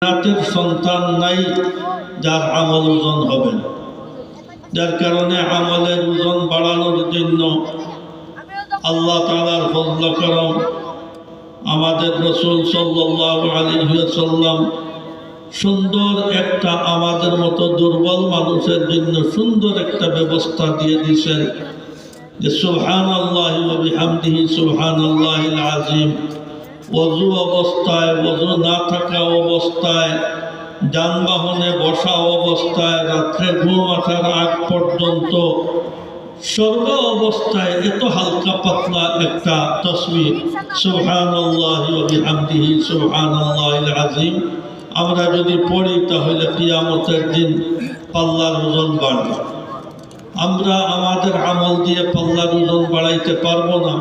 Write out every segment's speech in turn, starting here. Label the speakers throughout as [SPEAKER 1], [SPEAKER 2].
[SPEAKER 1] জান্নাতের সন্তান নাই যার আমল ওজন হবে না, যার কারণে আমলের ওজন বাড়ানোর জন্য আল্লাহ তাআলার ফজল করম আমাদের রাসূল সাল্লাল্লাহু আলাইহি ওয়াসাল্লাম সুন্দর একটা আমাদের মতো দুর্বল মানুষের জন্য সুন্দর একটা ব্যবস্থা দিয়ে দিয়েছেন যে সুবহানাল্লাহি ওয়া বিহামদিহি সুবহানাল্লাহিল আযীম। ওযু অবস্থায়, ওযু না থাকা অবস্থায়, যানবাহনে বসা অবস্থায়, রাত্রে ঘুম আসার আগ পর্যন্ত সর্ব অবস্থায় এত হালকা পাতলা একটা তাসবিহ সুবহানাল্লাহি ওয়া বিহামদিহি সুবহানাল্লাহিল আযীম আমরা যদি পড়ি তাহলে কিয়ামতের দিন পাল্লার ওজন বাড়বে। আমরা আমাদের আমল দিয়ে পাল্লার ওজন বাড়াইতে পারবো না,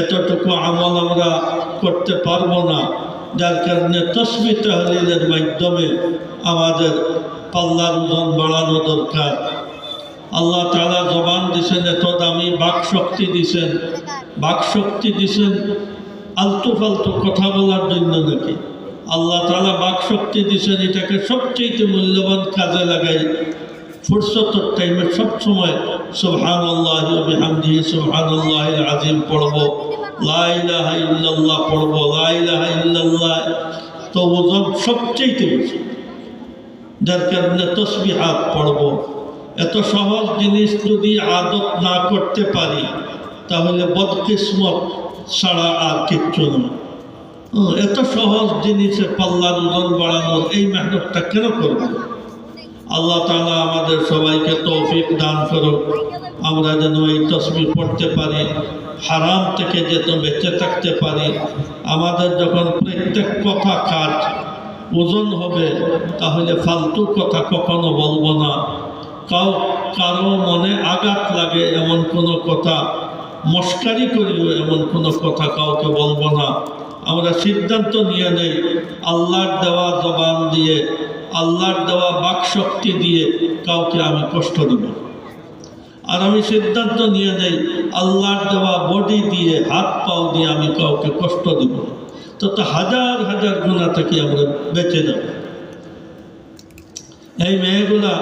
[SPEAKER 1] এতটুকু আমল আমরা করতে পারবো না, যার কারণে তাসবিহ তাহলিলের মাধ্যমে আমাদের পাল্লার ওজন বাড়ানো দরকার। আল্লাহ তাআলা জবান দিছেন, এত দামি বাকশক্তি দিছেন। বাকশক্তি দিছেন আলতু ফালতু কথা বলার জন্য নাকি? আল্লাহ তাআলা বাকশক্তি দিছেন এটাকে সবচেয়ে মূল্যবান কাজে লাগাই ফুরসতের টাইমে সবসময় সুবহানাল্লাহি ওয়া বিহামদিহি সুবহানাল্লাহিল আযীম পড়ব, লা ইলাহা ইল্লাল্লাহ পড়ব, লা ইলাহা ইল্লাল্লাহ তো ওজন সবচেয়ে বেশি, যার কারণে তাসবিহাত পড়ব। এত সহজ জিনিস যদি আদত না করতে পারি তাহলে বদকিসমত ছাড়া আর কিচ্ছু নয়। এত সহজ জিনিসে পাল্লার ওজন বাড়ানোর এই মেহনতটা কেন করব? আল্লাহ তাআলা আমাদের সবাইকে তৌফিক দান করুক, আমরা যেন এই তাসবিহ পড়তে পারি, হারাম থেকে যেন বেঁচে থাকতে পারি। আমাদের যখন প্রত্যেক কথা কাজ ওজন হবে তাহলে ফালতু কথা কখনো বলবো না। কারো মনে আঘাত লাগে এমন কোনো কথা, মস্কারি করিও এমন কোনো কথা কাউকে বলবো না। আমরা সিদ্ধান্ত নিয়ে নেই আল্লাহর দেওয়া জবান দিয়ে, আল্লাহর দেওয়া বাকশক্তি দিয়ে কাউকে আমি কষ্ট দেব। আর আমি সিদ্ধান্ত নিয়ে নেই আল্লাহর দেওয়া বডি দিয়ে, হাত পাও দিয়ে আমি কাউকে কষ্ট দেব, তো হাজার হাজার গুনাহ থেকে আমরা বেঁচে যাব। এই মেয়েগুলা,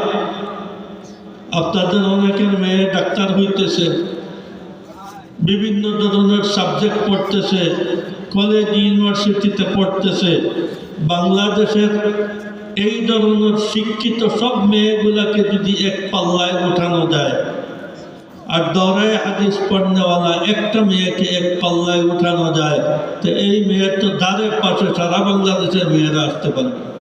[SPEAKER 1] আপনাদের অনেকের মেয়ে ডাক্তার হইতেছে, বিভিন্ন ধরনের সাবজেক্ট পড়তেছে, কলেজ ইউনিভার্সিটিতে পড়তেছে। বাংলাদেশের এই ধরনের শিক্ষিত সব মেয়েগুলাকে যদি এক পাল্লায় উঠানো যায়, আর দৌড়ায় হাদিস পড়নেওয়ালা একটা মেয়েকে এক পাল্লায় উঠানো যায়, তো এই মেয়ের তো দ্বারের পাশে সারা বাংলাদেশের মেয়েরা আসতে পারবে।